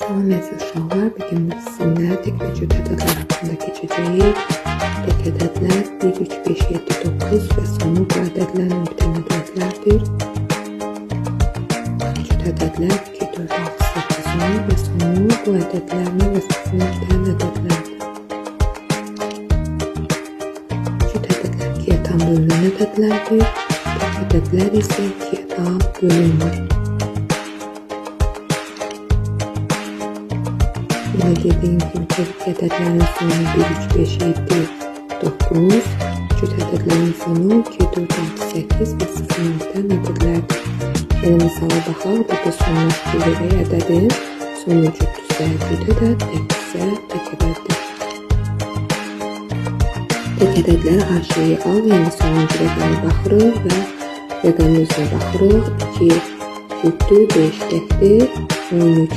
Salam əziz uşaqlar, bugün biz sizinlə tek və cüt ədədlər haqqında keçəcəyik. Tek ədədlər 1, 3, 5, 7, 9 və sonu bu ədədlər nöqtə ədədlərdir. Cüt ədədlər 2, 4, 6, 8, 10 və sonu bu ədədlərlə və sıfır nöqtə ədədlərdir. Cüt ədədlər 2-yə tam bölünən ədədlərdir. Tek ədədlər isə 2-yə tam bölünmür. Yine dediğim gibi tek ədədlərin sonu 1, 3, 5, 7, 9, cüt ədədlərin sonu 2, 4, 6, 8 və 0 nöqtə ədədlərdir. Yəni misala baxaq, burada sonuna fikir verək ədədin sonu cütdürsə cüt ədəd, təkdirsə tek ədəddir. Tek ədədləri aşağıya al, yəni sonuncu rəqəmə baxırıq və rəqəmin özünə baxırıq. 2 cütdür, 5 təkdir, 13